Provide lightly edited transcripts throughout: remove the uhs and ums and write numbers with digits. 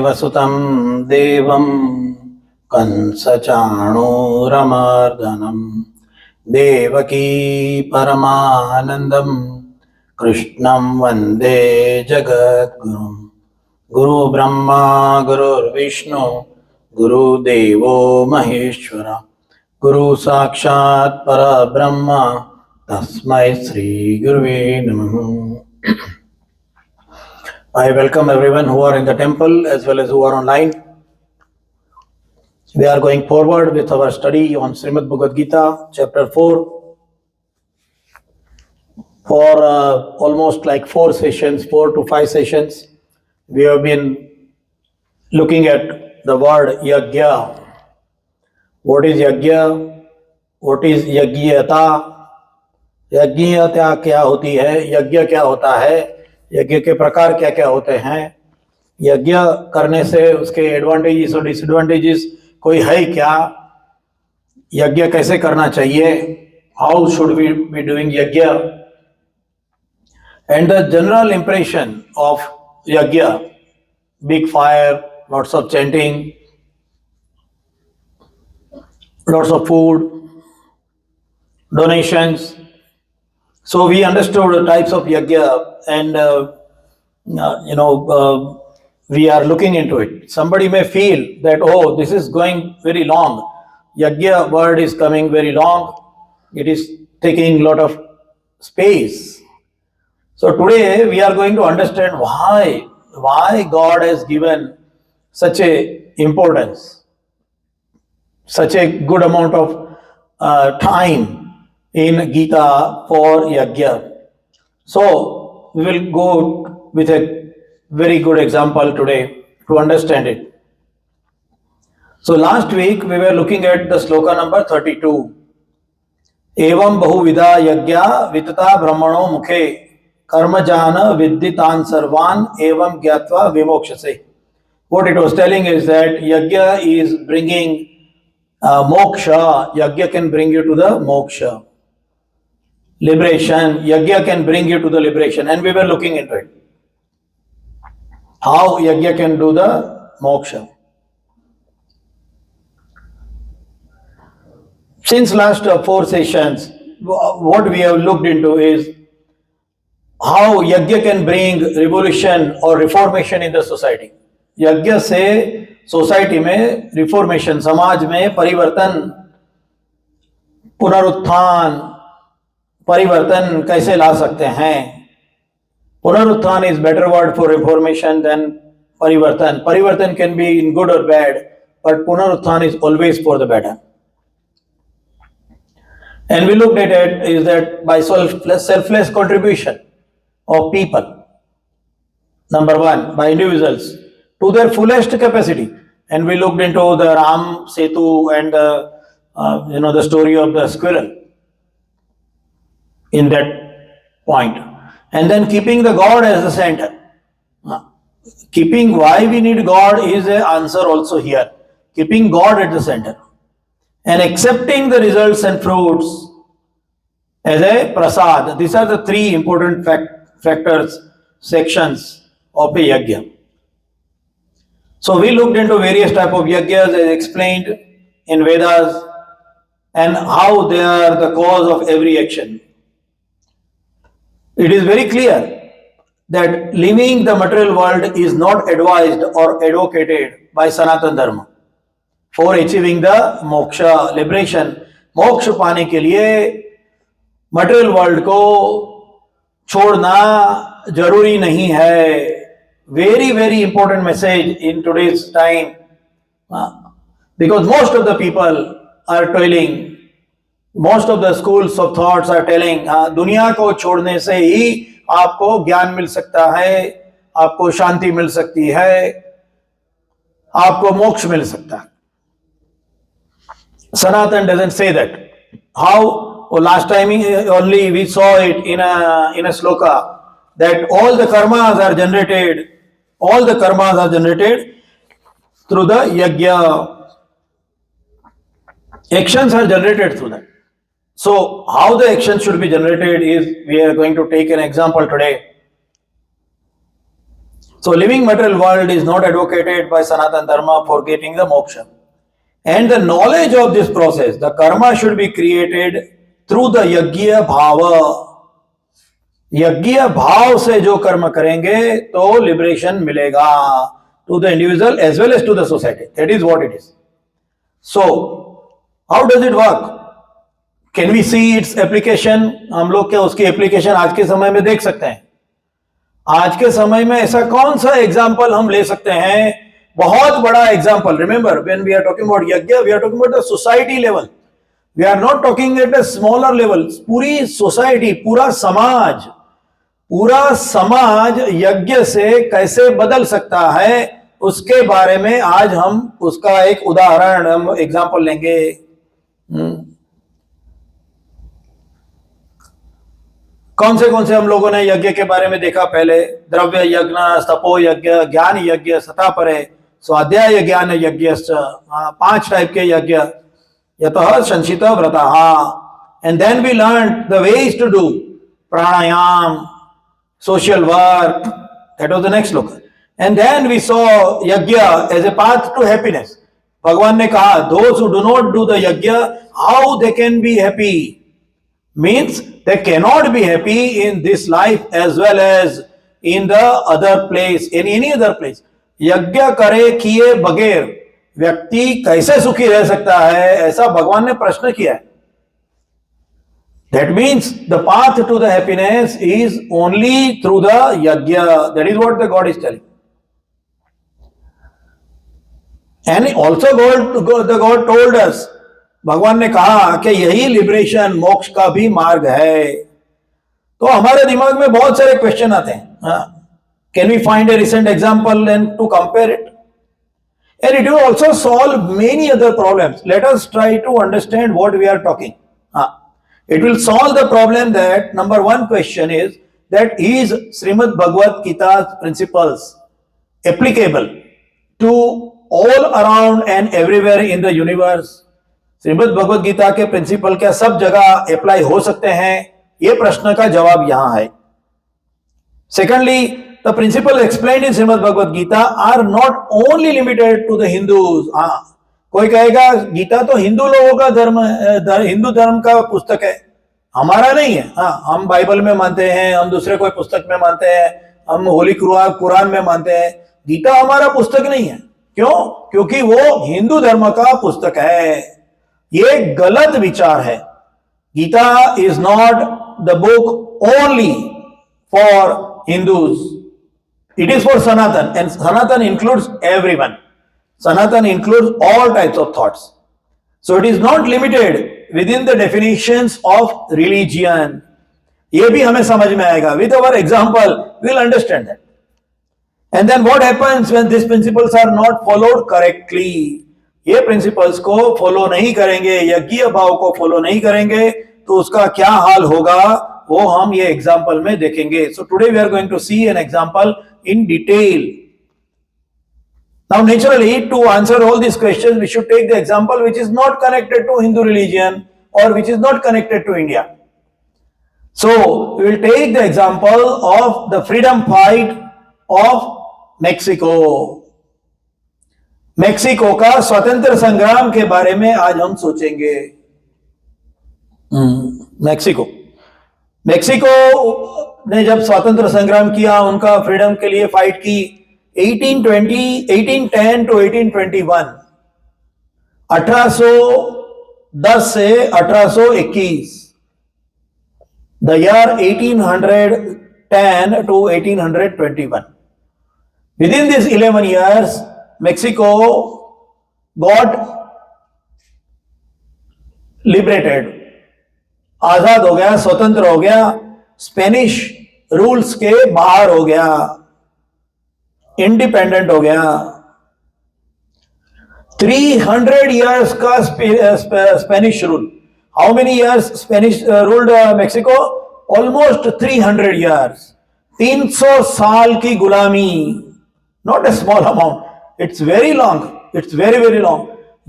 वसुतं देवं कंसचाणूरमर्दनं देवकी परमानन्दं कृष्णं वन्दे जगद्गुरुं। गुरुब्रह्मा गुरुर्विष्णु गुरुदेवो महेश्वर गुरु साक्षात् परब्रह्म तस्मै श्री गुरुवे नमः। I welcome everyone who are in the temple as well as who are online. We are going forward with our study on Srimad Bhagavad Gita, chapter 4. For almost like 4 to 5 sessions, we have been looking at the word yajna. What is yajna? What is yajnata? यज्ञता क्या होती है, यज्ञ क्या होता है, यज्ञ के प्रकार क्या क्या होते हैं, यज्ञ करने से उसके एडवांटेजेस और डिसएडवांटेजेस कोई है क्या, यज्ञ कैसे करना चाहिए, how should we be doing yajna, and the general impression of yajna, big fire, lots of chanting, lots of food, donations. So we understood the types of yajna and we are looking into it. Somebody may feel that, oh, this is going very long. Yajna word is coming very long. It is taking a lot of space. So today we are going to understand why God has given such a importance, such a good amount of time in Gita for yajna. So we will go with a very good example today to understand it. So last week we were looking at the sloka number 32. Evam bahuvida yajna vitata brahmano mukhe karmajana vidditan sarvan evam gyatva vimokshase. What it was telling is that yajna is bringing moksha. Yajna can bring you to the moksha. Liberation, yajna can bring you to the liberation, and we were looking into it. How yajna can do the moksha. Since last 4 sessions, what we have looked into is how yajna can bring revolution or reformation in the society. यज्ञ से society में reformation, समाज में परिवर्तन, पुनरुत्थान, परिवर्तन कैसे ला सकते हैं. पुनरुत्थान is better word for reformation than परिवर्तन. परिवर्तन can be in good or bad, but पुनरुत्थान is always for the better. And we looked at it is that by selfless contribution of people, number one, by individuals to their fullest capacity. And we looked into the Ram Setu and the story of the squirrel in that point, and then keeping the God as the center. Keeping why we need God is an answer also here. Keeping God at the center and accepting the results and fruits as a prasad. These are the 3 important factors, sections of a yajna. So we looked into various type of yajnas as explained in Vedas and how they are the cause of every action. It is very clear that leaving the material world is not advised or advocated by Sanatana Dharma for achieving the moksha, liberation. मोक्ष पाने के लिए material world को छोड़ना जरूरी नहीं है. Very important message in today's time, because most of the people are toiling. Most of the schools of thoughts are telling दुनिया को छोड़ने से ही आपको ज्ञान मिल सकता है, आपको शांति मिल सकती है, आपको मोक्ष मिल सकता है. Sanatan doesn't say that. How? Last time only we saw it in a sloka that all the karmas are generated through the yajna. Actions are generated through that. So how the action should be generated is we are going to take an example today. So living material world is not advocated by Sanatana Dharma for getting the moksha. And the knowledge of this process, the karma should be created through the yajna bhava. यज्ञ भाव से जो कर्म करेंगे तो liberation मिलेगा to the individual as well as to the society. That is what it is. So how does it work? Can we see its application? हम लोग क्या उसकी एप्लीकेशन आज के समय में देख सकते हैं? आज के समय में ऐसा कौन सा एग्जाम्पल हम ले सकते हैं? बहुत बड़ा example. Remember, when we are talking about yajna, we are talking about the society level. We are not talking at a smaller level. पूरी सोसाइटी, पूरा समाज यज्ञ से कैसे बदल सकता है, उसके बारे में आज हम उसका एक उदाहरण, हम एग्जाम्पल लेंगे. कौन से हम लोगों ने यज्ञ के बारे में देखा पहले? द्रव्य यज्ञ, तपो यज्ञ, ज्ञान यज्ञ, सतापरे, स्वाध्याय ज्ञान यज्ञ. 5 टाइप के यज्ञ. यतः संचित व्रतः. And then we learn the ways to do pranayama, social work. That was the next look. And then we saw yajna as a path to happiness. भगवान ने कहा, those who do not do the yajna, how they can be happy? Means they cannot be happy in this life as well as in the other place, in any other place. यज्ञ करे किए बगैर व्यक्ति कैसे सुखी रह सकता है, ऐसा भगवान ने प्रश्न किया है. That means the path to the happiness is only through the yajna. That is what the God is telling. And also the God told us, भगवान ने कहा कि यही लिबरेशन, मोक्ष का भी मार्ग है. तो हमारे दिमाग में बहुत सारे क्वेश्चन आते हैं. Can we find a recent example and to compare it? And it will also solve many other problems. Let us try to understand what we are talking. It will solve the problem that number one question is that is Srimad Bhagavad Gita's principles applicable to all around and everywhere in the universe? Shrimad Bhagavad Gita के principal क्या सब जगह apply हो सकते हैं? ये प्रश्न का जवाब यहां है. Secondly, the principles explained in Srimad Bhagavad Gita are not only limited to the Hindus. कोई कहेगा गीता तो हिंदू लोगों का धर्म, हिंदू धर्म का पुस्तक है, हमारा नहीं है. हम बाइबल में मानते हैं, हम दूसरे कोई पुस्तक में मानते हैं, हम होली कुरान में मानते हैं. गीता हमारा पुस्तक नहीं है. क्यों? क्योंकि वो हिंदू धर्म का पुस्तक है. ये गलत विचार है. Gita is not the book only for Hindus. It is for Sanatan, and Sanatan includes everyone. Sanatana includes all types of thoughts. So it is not limited within the definitions of religion. ये भी हमें समझ में आएगा. With our example, we'll understand that. And then what happens when these principles are not followed correctly? ये principles को follow नहीं करेंगे, यज्ञ भाव को follow नहीं करेंगे, तो उसका क्या हाल होगा वो हम ये example में देखेंगे. So today we are going to see an example in detail. Now, naturally, to answer all these questions, we should take the example which is not connected to Hindu religion or which is not connected to India. So, we will take the example of the freedom fight of Mexico. Mexico का स्वतंत्र संग्राम के बारे में आज हम सोचेंगे. Mexico ने जब स्वतंत्र संग्राम किया, उनका फ्रीडम के लिए फाइट की 1810 to 1821, 1810 से 1821, the year 1810 to 1821. Within these 11 years, Mexico got liberated, आजाद हो गया, स्वतंत्र हो गया, स्पेनिश रूल्स के बाहर हो गया, इंडिपेंडेंट हो गया. 300 years का Spanish rule. How many years Spanish ruled Mexico? Almost 300 years. 300 साल की गुलामी. Not a small amount. It's very long. It's very, very long.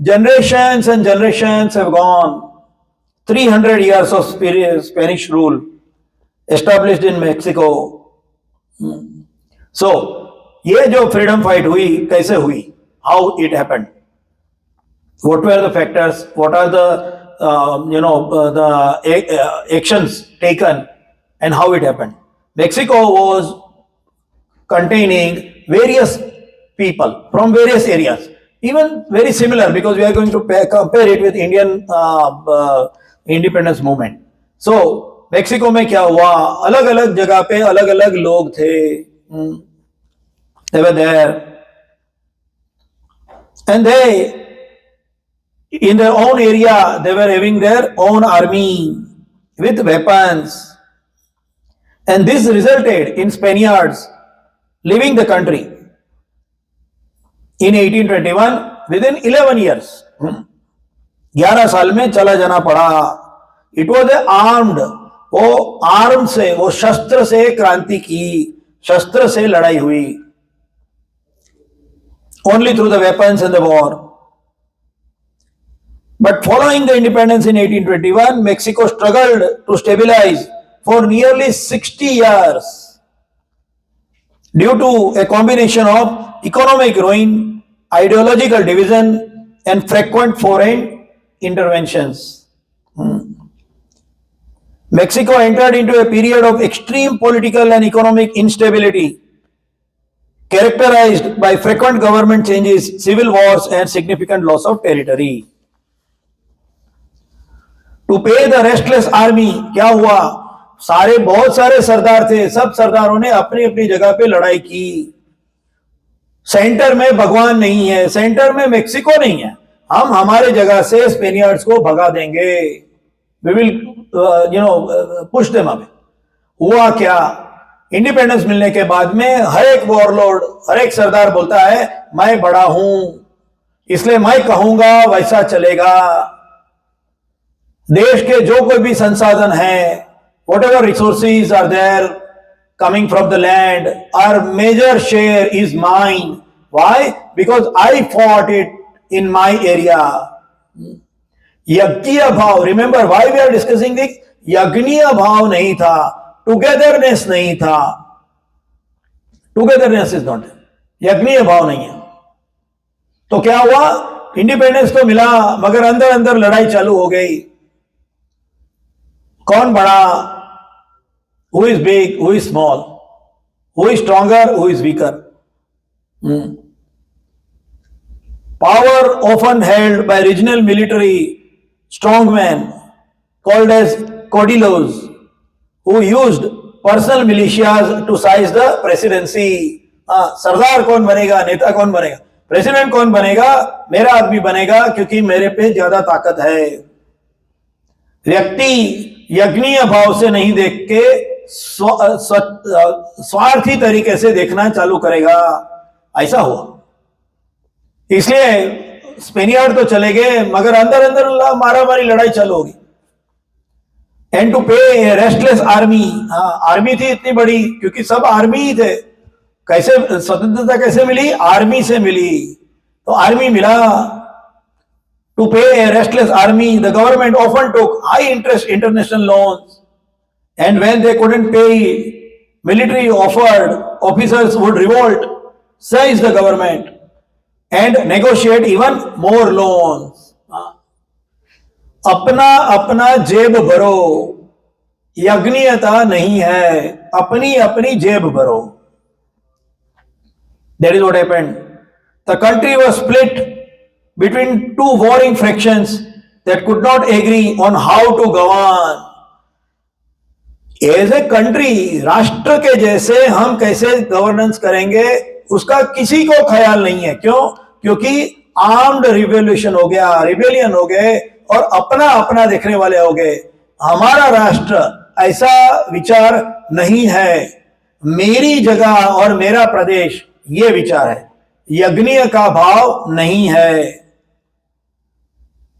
Generations and generations have gone. 300 years of Spanish rule established in Mexico. So, ये जो freedom fight हुई कैसे हुई, how it happened, what were the factors, what are the actions taken, and how it happened. Mexico was containing various people from various areas, even very similar, because we are going to compare it with Indian independence movement. So Mexico में क्या हुआ, अलग अलग जगह पे अलग अलग लोग थे. They were there and they, in their own area, they were having their own army with weapons, and this resulted in Spaniards leaving the country in 1821 within 11 years. 11 साल में चला जाना पड़ा. इट वॉज ए आर्म्ड, वो arm से, वो शस्त्र से क्रांति की, शस्त्र से लड़ाई हुई. Only through the weapons and the war. But following the independence in 1821, Mexico struggled to stabilize for nearly 60 years due to a combination of economic ruin, ideological division, and frequent foreign interventions. Mexico entered into a period of extreme political and economic instability, characterized by frequent government changes, civil wars, and significant loss of territory. To pay the restless army, क्या हुआ, बहुत सारे सरदार थे, सब सरदारों ने अपनी अपनी जगह पे लड़ाई की. सेंटर में भगवान नहीं है, सेंटर में मेक्सिको नहीं है, हम हमारे जगह से स्पेनियर्ड्स को भगा देंगे, we will push them away. हुआ क्या, इंडिपेंडेंस मिलने के बाद में हर एक वॉरलॉर्ड, हर एक सरदार बोलता है मैं बड़ा हूं, इसलिए मैं कहूंगा वैसा चलेगा. देश के जो कोई भी संसाधन है, whatever resources are there coming from the land, our major share is mine. Why? Because I fought it in my area. यज्ञीय भाव, remember why we are discussing this, यज्ञीय भाव नहीं था, टुगेदरनेस नहीं था. टुगेदरनेस इज नॉट, यज्ञीय भाव नहीं है. तो क्या हुआ, इंडिपेंडेंस तो मिला मगर अंदर अंदर लड़ाई चालू हो गई. कौन बड़ा, who is big, who is small, who is stronger, who is weaker. Power often held by regional military strongmen called as caudillos, who used personal militias to seize the presidency. सरदार कौन बनेगा, नेता कौन बनेगा, प्रेसिडेंट कौन बनेगा, मेरा आदमी बनेगा क्योंकि मेरे पे ज्यादा ताकत है. व्यक्ति यज्ञीय भाव से नहीं देख के स्वार्थी तरीके से देखना चालू करेगा, ऐसा हुआ. इसलिए स्पेनियर्ड तो चले गए मगर अंदर अंदर मारामारी लड़ाई चालू होगी. एंड टू पे रेस्टलेस आर्मी, आर्मी थी इतनी बड़ी क्योंकि सब आर्मी ही थे. कैसे स्वतंत्रता कैसे मिली, आर्मी से मिली. तो आर्मी मिला. To pay a restless army, the government often took high interest international loans, and when they couldn't pay, military offered officers would revolt, seize the government, and negotiate even more loans. अपना अपना जेब भरो, यज्ञीयता नहीं है, अपनी अपनी जेब भरो. That is what happened. The country was split between two warring factions that could not agree on how to govern. As a country, राष्ट्र के जैसे हम कैसे गवर्नेंस करेंगे उसका किसी को ख्याल नहीं है. क्यों? क्योंकि आर्म्ड रिवॉल्यूशन हो गया, रिबेलियन हो गए और अपना अपना देखने वाले हो गए. हमारा राष्ट्र ऐसा विचार नहीं है, मेरी जगह और मेरा प्रदेश ये विचार है, यज्ञीय का भाव नहीं है.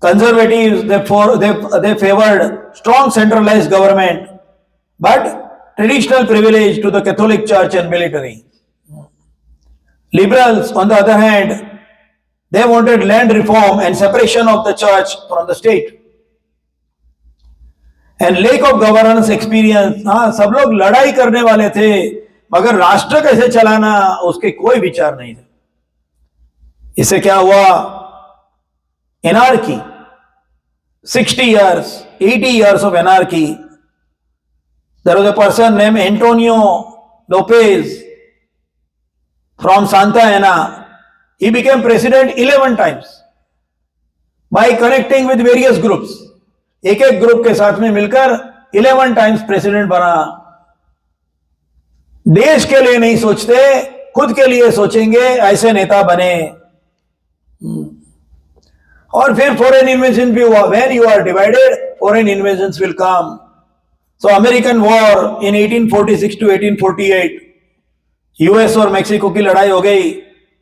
Conservatives, they favored strong centralized government, but traditional privilege to the Catholic Church and military. Liberals, on the other hand, they wanted land reform and separation of the church from the state. And lack of governance experience, सब लोग लड़ाई करने वाले थे मगर राष्ट्र कैसे चलाना उसके कोई विचार नहीं थे। इससे क्या हुआ? Anarchy, 60 years, 80 years of anarchy. There was a person named Antonio Lopez from Santa Ana. He became president 11 times by connecting with various groups. एक एक ग्रुप के साथ में मिलकर 11 टाइम्स प्रेसिडेंट बना। देश के लिए नहीं सोचते, खुद के लिए सोचेंगे, ऐसे नेता बने। और फिर फॉरेन इन्वेजन भी हुआ। When you are divided, foreign invasions will come. So American war in 1846 to 1848, US और मेक्सिको की लड़ाई हो गई,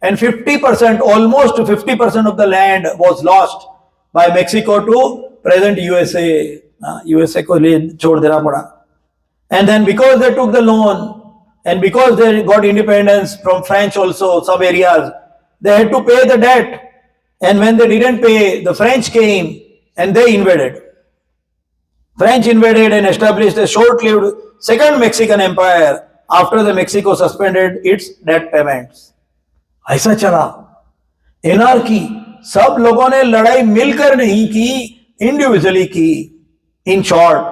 and 50%, almost 50% of the land was lost by Mexico to present USA. USA को लिए छोड़ देना पड़ा। And then because they took the loan and because they got independence from French also, some areas, they had to pay the debt. And when they didn't pay, the French came and they invaded. French invaded and established a short-lived second Mexican empire after the Mexico suspended its debt payments. ऐसा चला। Anarchy, सब लोगों ने लड़ाई मिलकर नहीं की, individually की, in short.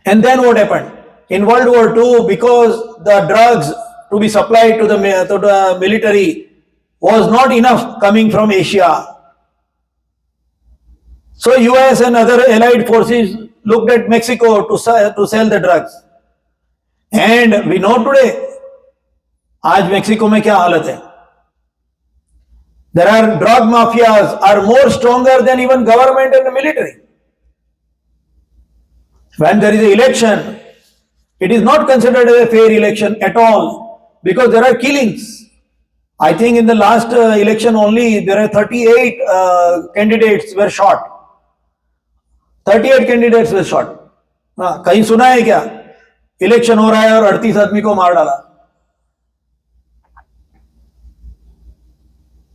And then what happened? In World War II, because the drugs to be supplied to the military was not enough coming from Asia, so US and other allied forces looked at Mexico to sell the drugs. And we know today, आज Mexico में क्या हालत है? There are drug mafias are more stronger than even government and the military. When there is an election, it is not considered as a fair election at all because there are killings. I think in the last election only there are 38 candidates were shot. 38 candidates were shot. कहीं सुना है क्या? Election हो रहा है और 38 आदमी को मार डाला।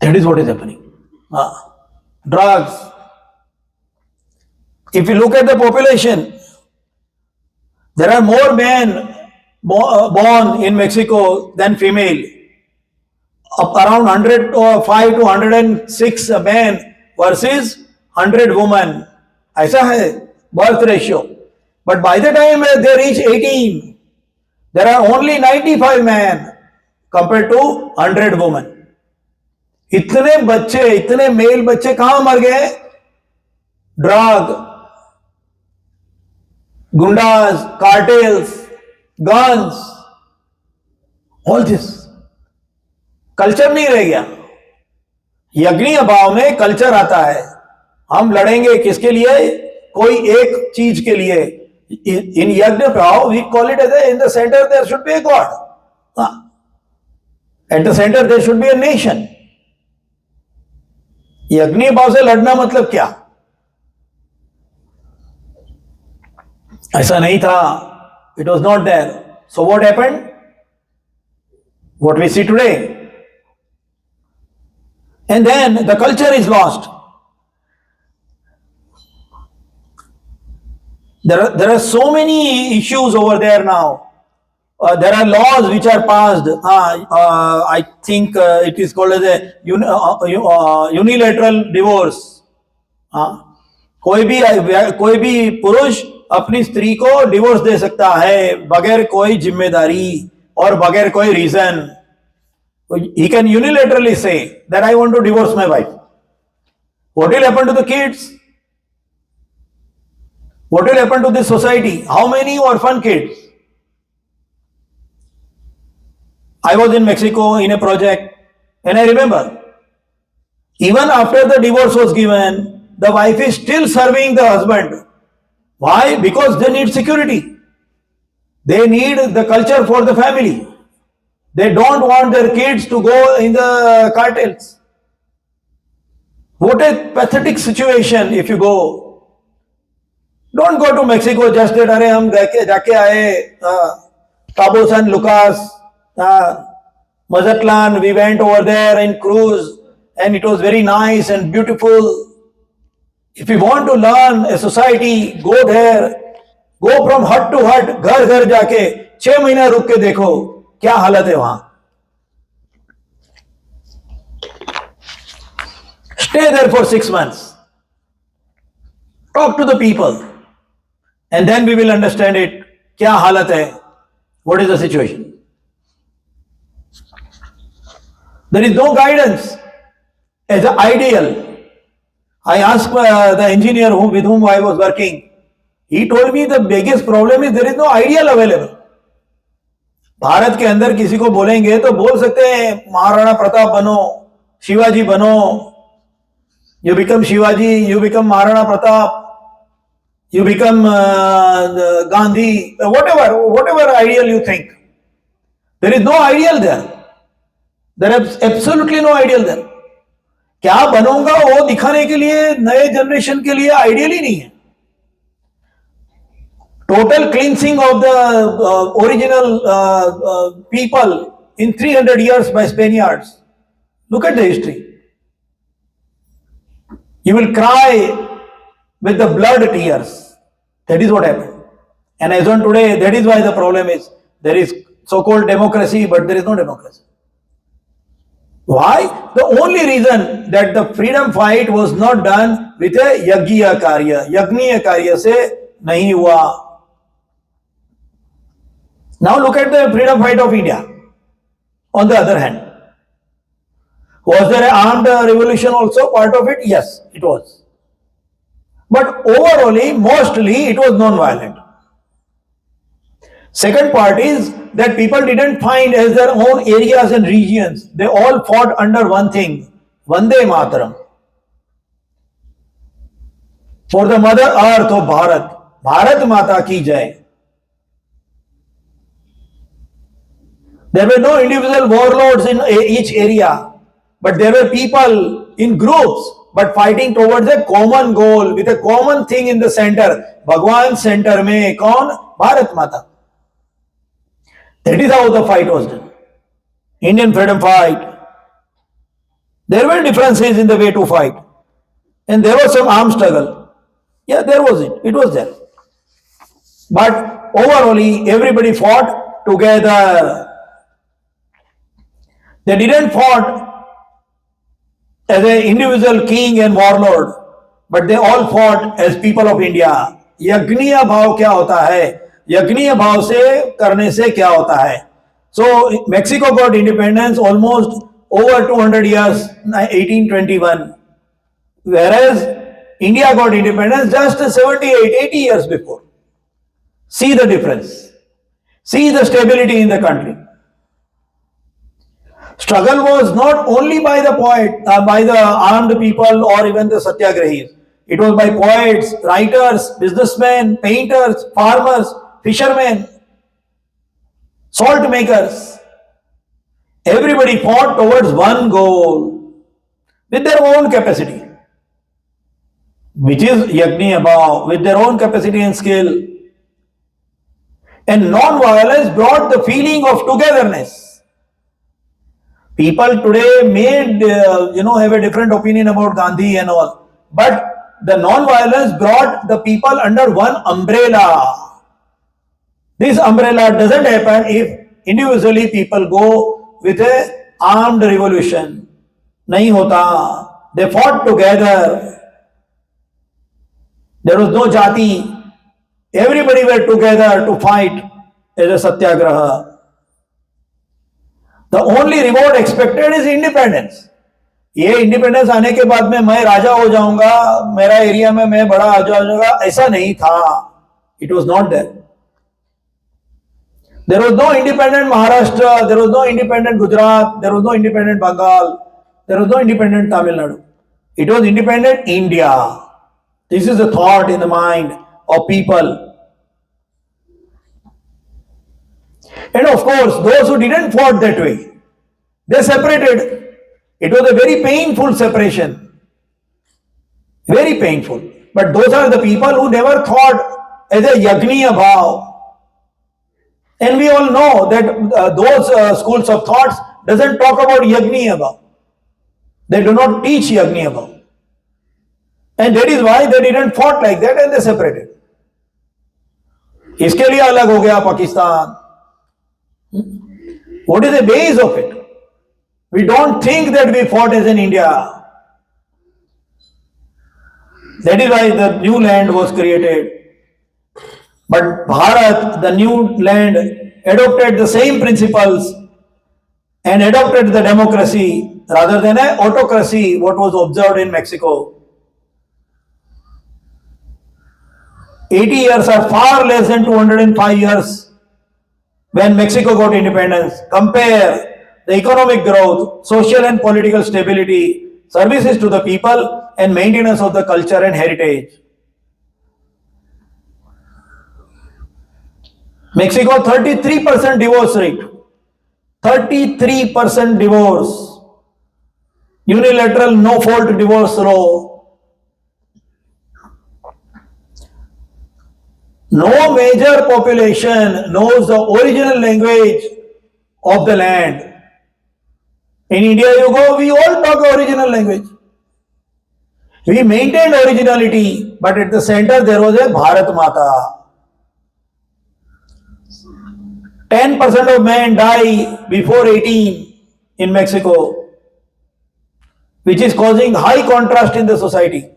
That is what is happening. Drugs. If you look at the population, there are more men born in Mexico than female. Around 105 to 106 men versus 100 women. ऐसा है birth ratio. But by the time they reach 18, there are only 95 men compared to 100 women. इतने बच्चे, इतने mail बच्चे कहां मर गए? Drug, गुंडाज, cartels, guns, all this. Culture नहीं रह गया। यज्ञीय भाव में कल्चर आता है। हम लड़ेंगे किसके लिए? कोई एक चीज के लिए। इन यज्ञ भाव we call it as in the centre there should be a God, at the centre there should be a nation. यज्ञीय भाव से लड़ना मतलब क्या? ऐसा नहीं था। It was not there. So what happened? What we see today. And then the culture is lost. There are so many issues over there now. There are laws which are passed. I think it is called as a unilateral divorce. कोई भी पुरुष अपनी स्त्री को divorce दे सकता है बगैर कोई जिम्मेदारी और बगैर कोई reason. He can unilaterally say that I want to divorce my wife. What will happen to the kids? What will happen to this society? How many orphan kids? I was in Mexico in a project and I remember even after the divorce was given, the wife is still serving the husband. Why? Because they need security. They need the culture for the family. They don't want their kids to go in the cartels. What a pathetic situation if you go. Don't go to Mexico just that, अरे हम जाके आए Cabo San Lucas, Mazatlan, we went over there in cruise and it was very nice and beautiful. If you want to learn a society, go there. Go from hut to hut, घर घर जाके 6 महीना रुक के देखो क्या हालत है वहां. Stay there for 6 months. Talk to the people. And then we will understand it. क्या हालत है? What is the situation? There is no guidance as an ideal. I asked the engineer with whom I was working. He told me the biggest problem is there is no ideal available. Bharat के अंदर किसी को बोलेंगे तो बोल सकते हैं महाराणा प्रताप बनो, शिवाजी बनो, you become Shivaji, you become Maharana Pratap, you become Gandhi, whatever ideal you think. There is no ideal there. There is absolutely no ideal there. क्या बनूंगा वो दिखाने के लिए नए जनरेशन के लिए आइडियल ही नहीं है. Total cleansing of the original people in 300 years by Spaniards. Look at the history. You will cry with the blood tears. That is what happened. And as on today, that is why the problem is there is so-called democracy, but there is no democracy. Why? The only reason that the freedom fight was not done with a yagya karya. Yagniya karya se nahi hua. Now look at the freedom fight of India. On the other hand, was there an armed revolution also part of it? Yes, it was. But overall, mostly it was non-violent. Second part is that people didn't find as their own areas and regions. They all fought under one thing, Vande Mataram. For the mother earth of Bharat, Bharat Mata ki jai. There were no individual warlords in each area, but there were people in groups, but fighting towards a common goal with a common thing in the center. Bhagwan center में कौन? Bharat Mata. That is how the fight was done. Indian freedom fight. There were differences in the way to fight, and there was some armed struggle. Yeah, there was it. It was there. But overall, everybody fought together. They didn't fight as an individual king and warlord, but they all fought as people of India. यज्ञीय भाव क्या होता है? यज्ञीय भाव से करने से क्या होता है? So Mexico got independence almost over 200 years, 1821, whereas India got independence just 78, 80 years before. See the difference. See the stability in the country. Struggle was not only by the by the armed people or even the satyagrahis. It was by poets, writers, businessmen, painters, farmers, fishermen, salt makers. Everybody fought towards one goal with their own capacity, which is Yagniya Bhav, with their own capacity and skill. And non-violence brought the feeling of togetherness. People today may, have a different opinion about Gandhi and all, but the non-violence brought the people under one umbrella. This umbrella doesn't happen if individually people go with a armed revolution. Nahi hota. They fought together. There was no jati. Everybody were together to fight as a satyagraha. The only reward expected is independence. ये independence आने के बाद में मैं राजा हो जाऊंगा, मेरा area में मैं बड़ा आ जाऊंगा, ऐसा नहीं था. It was not there. There was no independent Maharashtra, there was no independent Gujarat, there was no independent Bengal, there was no independent Tamil Nadu. It was independent India. This is the thought in the mind of people. And of course, those who didn't fought that way, they separated. It was a very painful separation. Very painful. But those are the people who never thought as a Yagniya Bhav. And we all know that those schools of thoughts doesn't talk about Yagniya Bhav. They do not teach Yagniya Bhav. And that is why they didn't fought like that and they separated. इसके लिए अलग हो गया Pakistan, What is the base of it? We don't think that we fought as in India. That is why the new land was created. But Bharat, the new land, adopted the same principles and adopted the democracy rather than an autocracy, what was observed in Mexico. 80 years are far less than 205 years when Mexico got independence. Compare the economic growth, social and political stability, services to the people, and maintenance of the culture and heritage. Mexico 33% divorce rate. 33% divorce. Unilateral no fault divorce law. No major population knows the original language of the land. In India, you go, we all talk original language. We maintained originality, but at the center there was a Bharat Mata. 10% of men die before 18 in Mexico, which is causing high contrast in the society.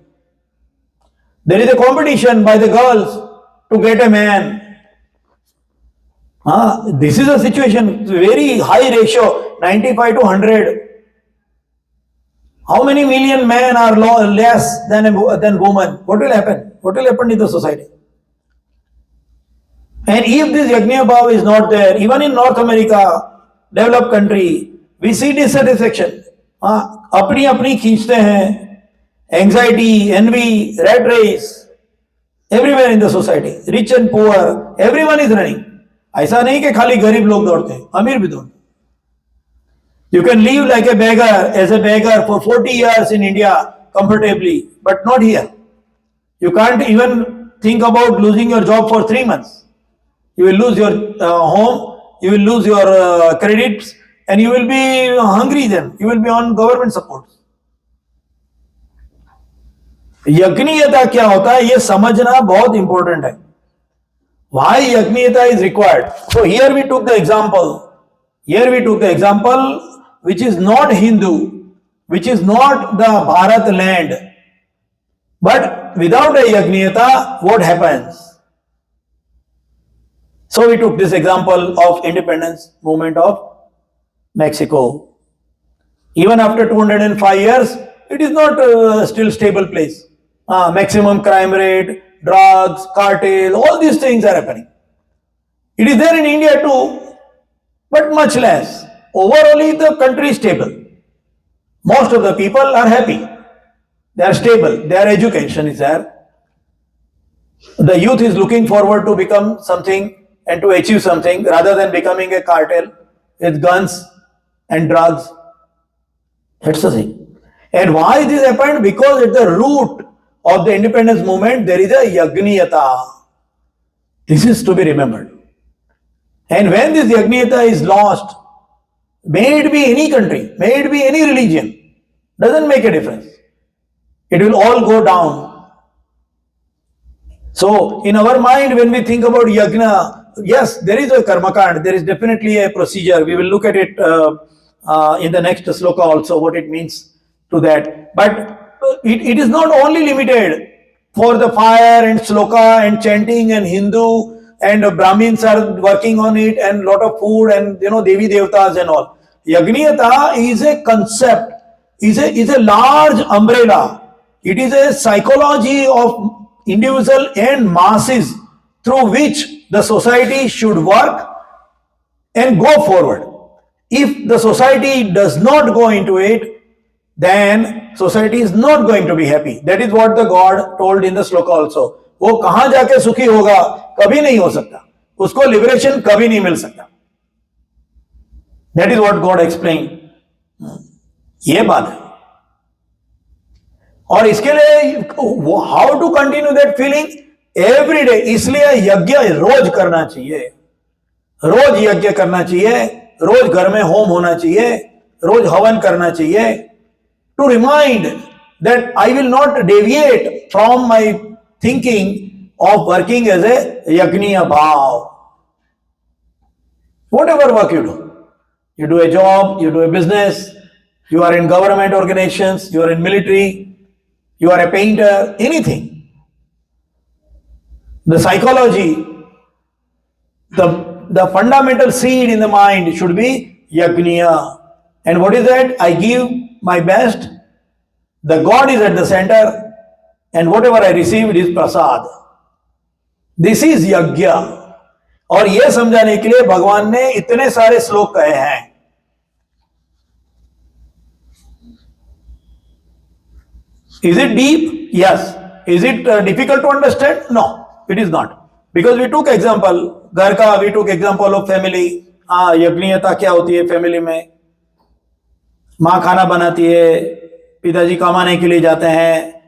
There is a competition by the girls to get a man. This is a situation, very high ratio, 95 to 100. How many million men are less than women? What will happen? What will happen in the society? And if this Yajna Bhav is not there, even in North America, developed country, we see dissatisfaction. अपनी अपनी खींचते हैं, anxiety, envy, rat race, everywhere in the society, rich and poor, everyone is running. ऐसा नहीं कि खाली गरीब लोग दौड़ते हैं, अमीर भी दौड़ते हैं. You can live like a beggar, as a beggar for 40 years in India comfortably, but not here. You can't even think about losing your job for 3 months. You will lose your home, you will lose your credits, and you will be hungry then. You will be on government support. यज्ञीयता क्या होता है ये समझना बहुत important है. Why yajniyata is required? So here we took the example. Here we took the example which is not Hindu, which is not the Bharat land. But without a yajniyata, what happens? So we took this example of independence movement of Mexico. Even after 205 years, it is not still stable place. Maximum crime rate, drugs, cartel, all these things are happening. It is there in India too, but much less. Overall, the country is stable. Most of the people are happy. They are stable. Their education is there. The youth is looking forward to become something and to achieve something rather than becoming a cartel with guns and drugs. That's the thing. And why this happened? Because at the root of the independence movement, there is a yajniyata. This is to be remembered. And when this yajniyata is lost, may it be any country, may it be any religion, doesn't make a difference. It will all go down. So, in our mind, when we think about yajna, yes, there is a karmakand, there is definitely a procedure. We will look at it in the next sloka also, what it means to that. But it is not only limited for the fire and sloka and chanting and Hindu and Brahmins are working on it and lot of food and Devi Devtas and all. Yajniyata is a concept, is a large umbrella. It is a psychology of individual and masses through which the society should work and go forward. If the society does not go into it, then society is not going to be happy. That is what the God told in the sloka also. वो कहां जाके सुखी होगा कभी नहीं हो सकता, उसको लिबरेशन कभी नहीं मिल सकता. That is what God explained. ये बात है. और इसके लिए how to continue that feeling every day. इसलिए यज्ञ रोज करना चाहिए, रोज यज्ञ करना चाहिए, रोज घर में होम होना चाहिए, रोज हवन करना चाहिए. To remind that I will not deviate from my thinking of working as a yajniya bhav. Whatever work you do a job, you do a business, you are in government organizations, you are in military, you are a painter, anything. The psychology, the fundamental seed in the mind should be yajna. And what is that? I give my best, the God is at the center, and whatever I receive it is prasad. This is yajna. और यह समझाने के लिए भगवान ने इतने सारे श्लोक कहे हैं. Is it deep? Yes. Is it difficult to understand? No, it is not. Because we took example, घर का, we took example of family. हाँ, यज्ञीयता क्या होती है फैमिली में? माँ खाना बनाती है, पिताजी कमाने के लिए जाते हैं,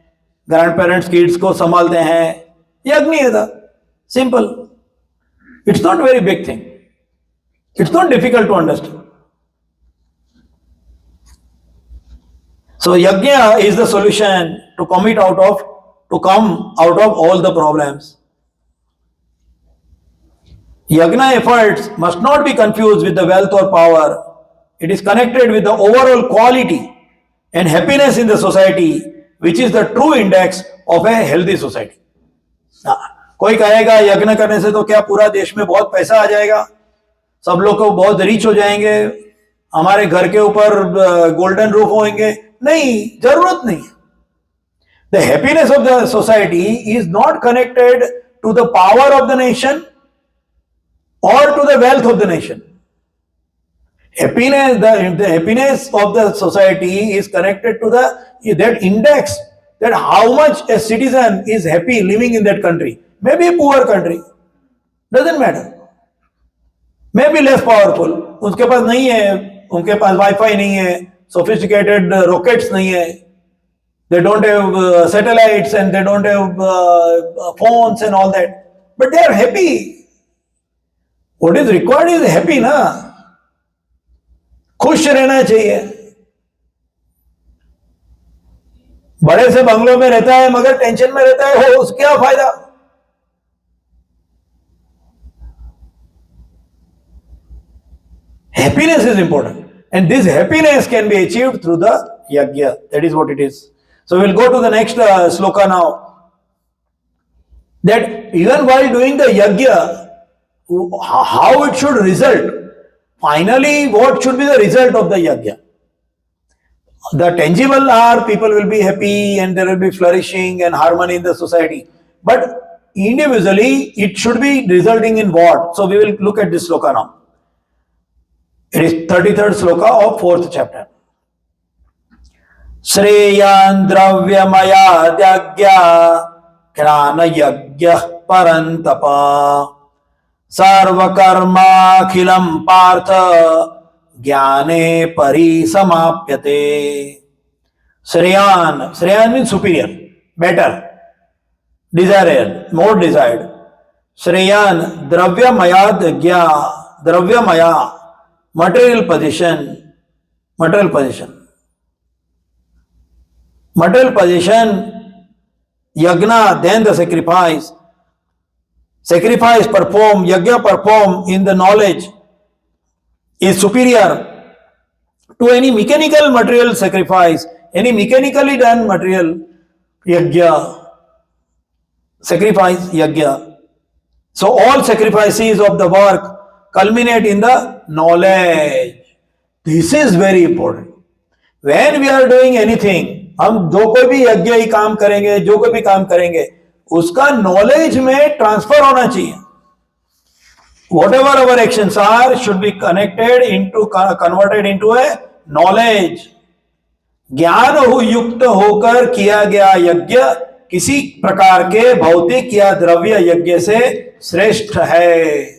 ग्रैंड पेरेंट्स किड्स को संभालते हैं. यज्ञीयता, simple. It's not very big thing. It's not difficult to understand. So yajna is the solution to come out of all the problems. Yajna efforts must not be confused with the wealth or power. It is connected with the overall quality and happiness in the society, which is the true index of a healthy society. कोई कहेगा यज्ञ करने से तो क्या पूरा देश में बहुत पैसा आ जाएगा, सब लोग को बहुत रिच हो जाएंगे, हमारे घर के ऊपर गोल्डन रूफ होंगे? नहीं, जरूरत नहीं. The happiness of the society is not connected to the power of the nation or to the wealth of the nation. Happiness, the happiness of the society is connected to that index, that how much a citizen is happy living in that country. Maybe a poor country, doesn't matter. Maybe less powerful, उसके पास नहीं है, उनके पास wifi नहीं है, sophisticated rockets nahi hai, they don't have satellites and they don't have phones and all that, but they are happy. What is required is happy na, खुश रहना चाहिए. बड़े से बंगलों में रहता है मगर टेंशन में रहता है, हो उसका क्या फायदा? Happiness is important. And this happiness can be achieved through the yajna. That is what it is. So we'll go to the next sloka now. That even while doing the yajna, how it should result. Finally, what should be the result of the yajna? The tangible are people will be happy and there will be flourishing and harmony in the society. But individually, it should be resulting in what? So we will look at this sloka now. It is 33rd sloka of 4th chapter. Shreyan dravyamaya dyagya krana yagya parantapa sarva karma khilam partha jnane parisamapyate. Shreyan means superior, better, desired, more desired. Shreyan dravyamaya dyagya, dravyamaya, material position, yagna, then the sacrifice performed, yagya performed in the knowledge is superior to any mechanical material sacrifice, any mechanically done material yagya, sacrifice yagya. So all sacrifices of the work culminate in the knowledge. This is very important. When we are doing anything, हम जो कोई भी यज्ञ ही काम करेंगे, जो कोई भी काम करेंगे, उसका नॉलेज में ट्रांसफर होना चाहिए. Whatever our actions are should be converted into a knowledge. ज्ञान युक्त होकर किया गया यज्ञ किसी प्रकार के भौतिक या द्रव्य यज्ञ से श्रेष्ठ है.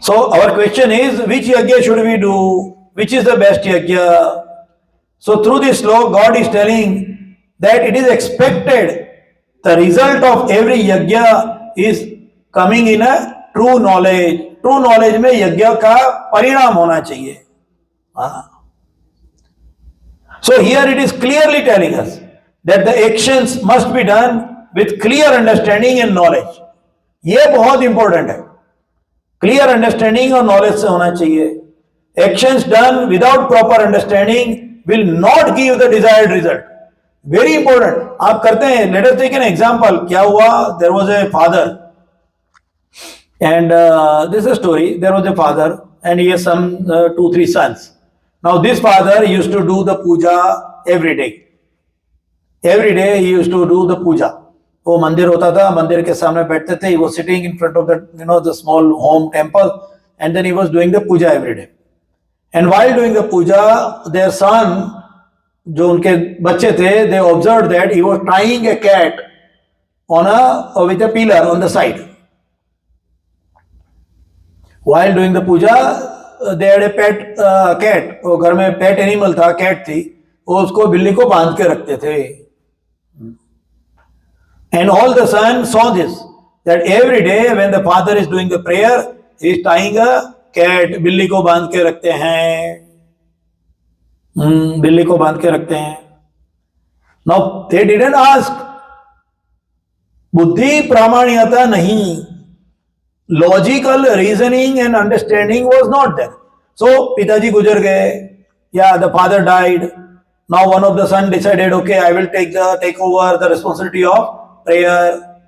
So our question is, which yajna should we do? Which is the best yajna? So through this law, God is telling that it is expected the result of every yajna is coming in a true knowledge. True knowledge में यज्ञ का परिणाम होना चाहिए. So here it is clearly telling us that the actions must be done with clear understanding and knowledge. ये बहुत important है। Clear understanding और नॉलेज से होना चाहिए। Actions done without proper understanding will not give the desired result. Very important. आप करते हैं, let us take an example. क्या हुआ, there was a father and this is a story. There was a father and he has some 2-3 sons. Now this father used to do the puja every day. Every day he used to do the puja. वो मंदिर होता था, मंदिर के सामने बैठते थे. He was sitting in front of the small home temple, and then he was doing the puja every day. And while doing the puja, their son, जो उनके बच्चे थे, they observed that he was tying a cat on with a pillar on the side. While doing the puja, they had a pet cat. वो घर में pet animal था, cat थी. वो उसको, बिल्ली को बांध के रखते थे. And all the sons saw this, that every day when the father is doing the prayer, he is tying a cat. बिल्ली को बांध के रखते हैं. बिल्ली को बांध के रखते हैं. Now they didn't ask. बुद्धि प्रामाण्यता नहीं. Logical reasoning and understanding was not there. So पिताजी गुजर गए, yeah, the father died. Now one of the son decided, okay, I will take over the responsibility of prayer.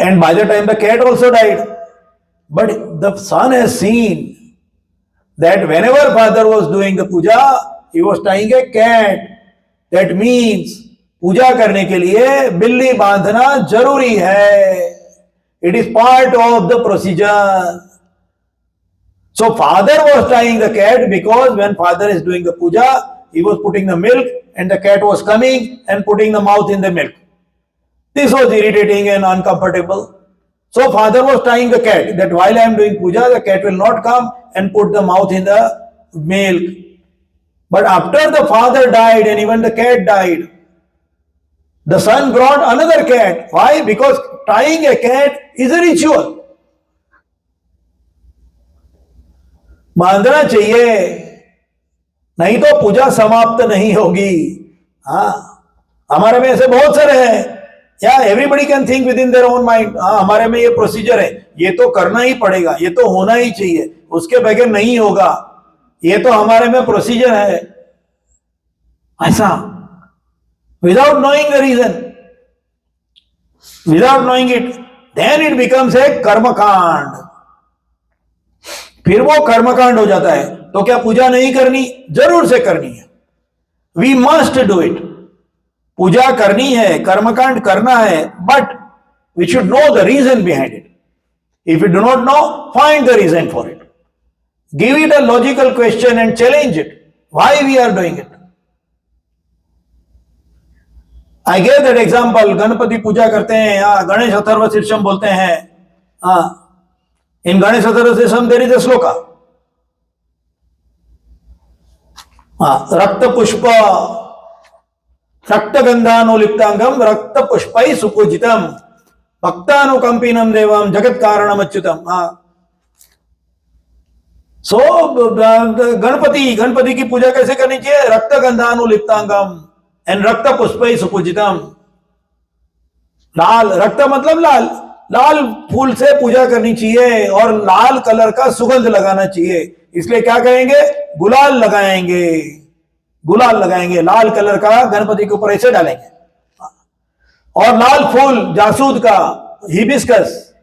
And by the time the cat also died. But the son has seen that whenever father was doing the puja, he was tying a cat. That means पूजा करने के लिए बिल्ली बांधना जरूरी है. It is part of the procedure. So father was tying the cat because when father is doing the puja, he was putting the milk and the cat was coming and putting the mouth in the milk. This was irritating and uncomfortable. So father was tying the cat, that while I am doing puja, the cat will not come and put the mouth in the milk. But after the father died and even the cat died, the son brought another cat. Why? Because tying a cat is a ritual. बांधना चाहिए, नहीं तो पूजा समाप्त नहीं होगी. हाँ, हमारे में ऐसे बहुत सारे हैं. या everybody can think with in their own mind. हाँ, हमारे में ये प्रोसीजर है, ये तो करना ही पड़ेगा, ये तो होना ही चाहिए, उसके बगैर नहीं होगा, ये तो हमारे में प्रोसीजर है. ऐसा without knowing the reason, without knowing it, then it becomes a कर्मकांड. फिर वो कर्मकांड हो जाता है. तो क्या पूजा नहीं करनी? जरूर से करनी है. We must do it. पूजा करनी है, कर्मकांड करना है, but we should know the reason behind it. If you do not know, find the reason for it. Give it a logical question and challenge it. Why we are doing it. I gave that example. Ganpati पूजा करते हैं, या गणेश अथर्व शीर्षम बोलते हैं. In Ganesh Atharva शीर्षम there is a shloka. रक्त पुष्प रक्त गंधानुलिप्तांगम रक्त पुष्पै सुपूजितम भक्तानुकंपिनम देवम जगत कारणम अच्युतम. सो गणपति की पूजा कैसे करनी चाहिए? रक्त गंधानुलिप्तांगम एंड रक्त पुष्पै सुपूजितम. लाल, रक्त मतलब लाल, लाल फूल से पूजा करनी चाहिए और लाल कलर का सुगंध लगाना चाहिए. इसलिए क्या करेंगे? गुलाल लगाएंगे. गुलाल लगाएंगे, लाल कलर का गणपति के ऊपर ऐसे डालेंगे. और लाल फूल जासूद का, हिबिस्कस,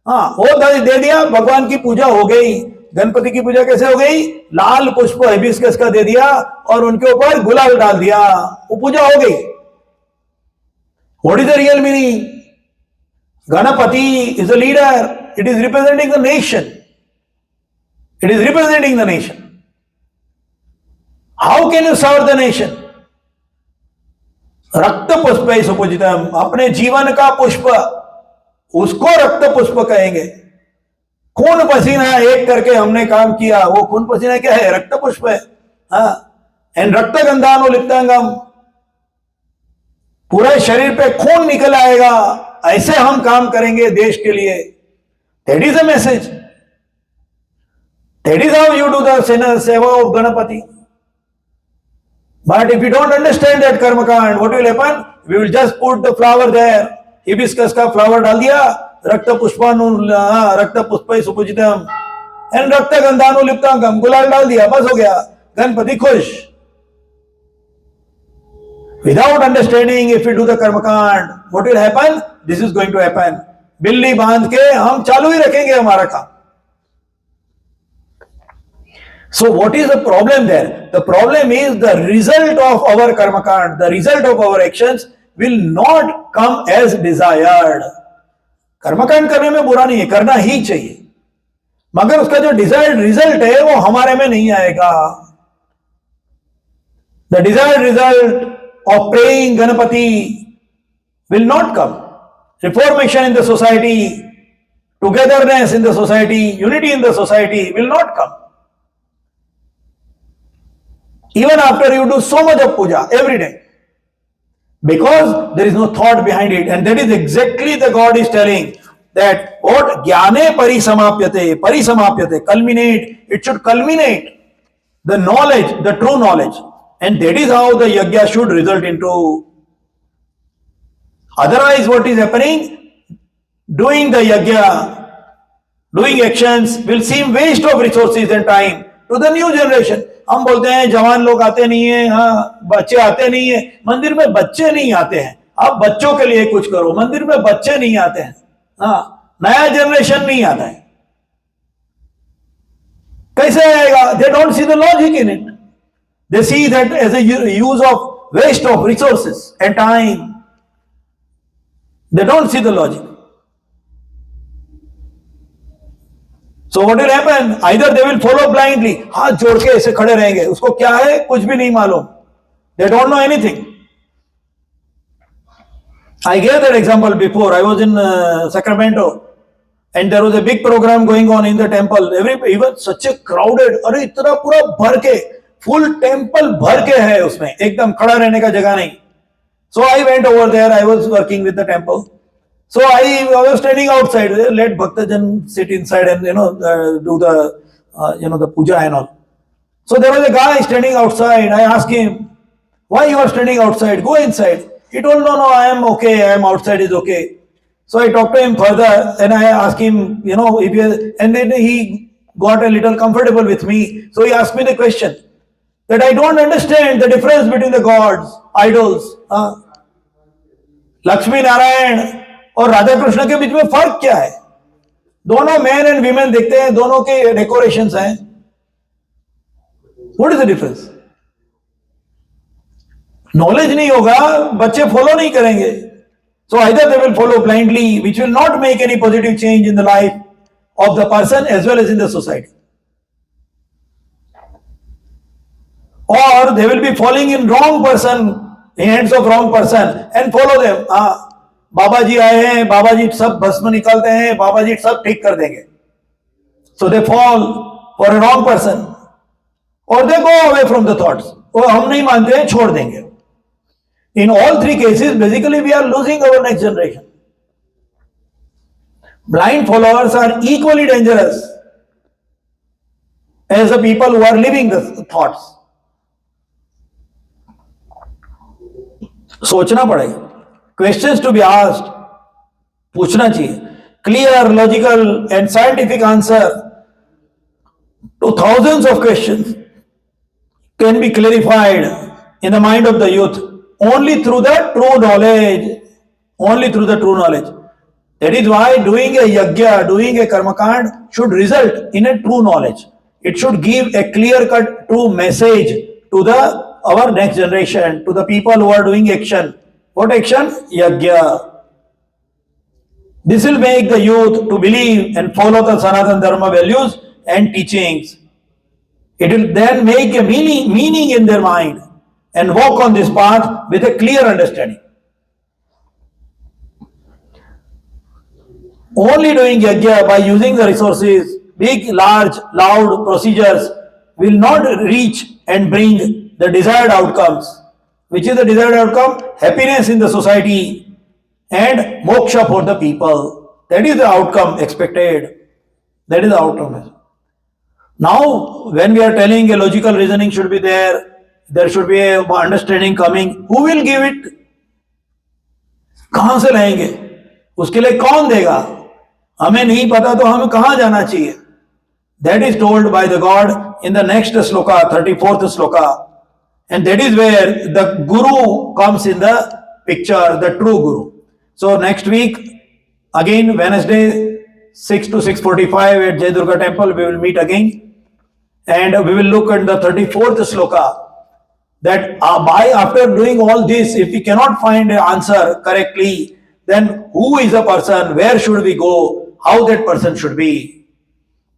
वो दे दिया, भगवान की पूजा हो गई. गणपति की पूजा कैसे हो गई? लाल पुष्प हिबिस्कस का दे दिया और उनके ऊपर गुलाल डाल दिया, वो पूजा हो गई. What is the real meaning? Ganpati is a leader. It is representing the nation. It is representing the nation. How can you serve the nation? रक्त पुष्प सुपूजितम. अपने जीवन का पुष्प, उसको रक्त पुष्प कहेंगे. खून पसीना एक करके हमने काम किया, वो खून पसीना क्या है? रक्त पुष्प है. एंड रक्त गंधानुलिप्तांगम, पूरे शरीर पे खून निकल आएगा, ऐसे हम काम करेंगे देश के लिए. That is a message. That is how you do the seva of Ganpati. But if you don't understand that karma kand, what will happen? We will just put the flower there hibiscus का फ्लावर डाल दिया, रक्त पुष्पानु रक्त पुष्पै सुपूजितम and रक्त गंधानु लिप्तांगम, गुलाल डाल दिया, बस हो गया, गणपति खुश. Without understanding, if we do the कर्मकांड, what will happen? This is going to happen. बिल्ली बांध के हम चालू ही रखेंगे हमारा काम. So what is the problem there? The problem is the result of our कर्मकांड, the result of our actions will not come as desired. कर्मकांड करने में बुरा नहीं है, करना ही चाहिए, मगर उसका जो डिजायर्ड रिजल्ट है वो हमारे में नहीं आएगा. The desired result of praying Ganapati will not come. Reformation in the society, togetherness in the society, unity in the society will not come. Even after you do so much of puja every day, because there is no thought behind it, and that is exactly the God is telling that what jnane parisamaapyate, culminate, it should culminate the knowledge, the true knowledge, and that is how the yajna should result into. Otherwise, what is happening? Doing the yajna, doing actions will seem waste of resources and time to the new generation. हम बोलते हैं जवान लोग आते नहीं है, हाँ बच्चे आते नहीं है. मंदिर में बच्चे नहीं आते हैं, आप बच्चों के लिए कुछ करो. मंदिर में बच्चे नहीं आते हैं, हाँ नया जनरेशन नहीं आता है. कैसे आएगा? They don't see the logic in it. They see that as a use of waste of resources and time. They don't see the logic. So what will happen? Either they will follow blindly, हाथ जोड़ के ऐसे खड़े रहेंगे, उसको क्या है कुछ भी नहीं मालूम. They don't know anything. I gave that example before. I was in Sacramento, and there was a big program going on in the temple. Even such a crowded, अरे इतना पूरा भर के, full temple भर के है उसमें, एकदम खड़ा रहने का जगह नहीं. So I went over there. I was working with the temple. So I was standing outside. Let Bhaktajan sit inside and do the the puja and all. So there was a guy standing outside. I asked him, "Why you are standing outside? Go inside." He told, "No, I am okay. I am outside is okay." So I talked to him further and I asked him, if he, and then he got a little comfortable with me. So he asked me the question that I don't understand the difference between the gods, idols. Lakshmi Narayan और राधा कृष्ण के बीच में फर्क क्या है? दोनों man and women देखते हैं, दोनों के डेकोरेशंस हैं. What is the difference? Knowledge नहीं होगा, बच्चे फॉलो नहीं करेंगे. So either they will follow blindly, which will not make any positive change in the life of the person as well as in the society, or they will be falling in wrong person, hands of wrong person and follow them. बाबा जी आए हैं, बाबा जी सब भस्म निकालते हैं, बाबा जी सब ठीक कर देंगे. So they fall for a wrong person, or they go away from the thoughts. वो हम नहीं मानते हैं, छोड़ देंगे. In all three cases, basically we are losing our next generation. Blind followers are equally dangerous as the people who are living the thoughts. सोचना पड़ेगा. Questions to be asked, पूछना चाहिए. Clear, logical and scientific answer two thousands of questions can be clarified in the mind of the youth only through the true knowledge. Only through the true knowledge. That is why doing a yajna, doing a karmakand should result in a true knowledge. It should give a clear-cut true message to our next generation, to the people who are doing action. What action? Yajna. This will make the youth to believe and follow the Sanatana Dharma values and teachings. It will then make a meaning in their mind and walk on this path with a clear understanding. Only doing yajna by using the resources, big, large, loud procedures will not reach and bring the desired outcomes. Which is the desired outcome? Happiness in the society and moksha for the people. That is the outcome expected. That is the outcome. Now, when we are telling a logical reasoning should be there should be a understanding coming. Who will give it? कहां से लाएंगे? उसके लिए कौन देगा? हमें नहीं पता तो हमें कहां जाना चाहिए? That is told by the God in the next sloka, 34th sloka. And that is where the Guru comes in the picture, the true Guru. So next week, again Wednesday, 6 to 6:45 at Jai Durga temple, we will meet again. And we will look at the 34th sloka. That by after doing all this, if we cannot find an answer correctly, then who is the person, where should we go, how that person should be.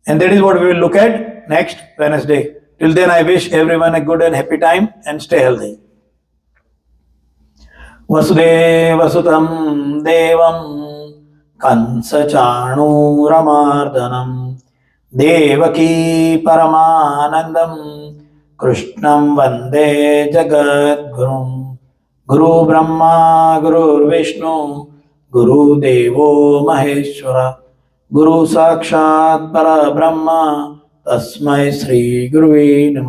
And that is what we will look at next Wednesday. Till then, I wish everyone a good and happy time and stay healthy. वसुदेवसुतं देवं कंसचाणूरमार्दनं देवकी परमानन्दं कृष्णं वन्दे जगद्गुरुं गुरु ब्रह्मा गुरुर्विष्णु गुरुदेवो महेश्वर गुरु साक्षात् परब्रह्म तस्मै श्री गुरुवे नमः।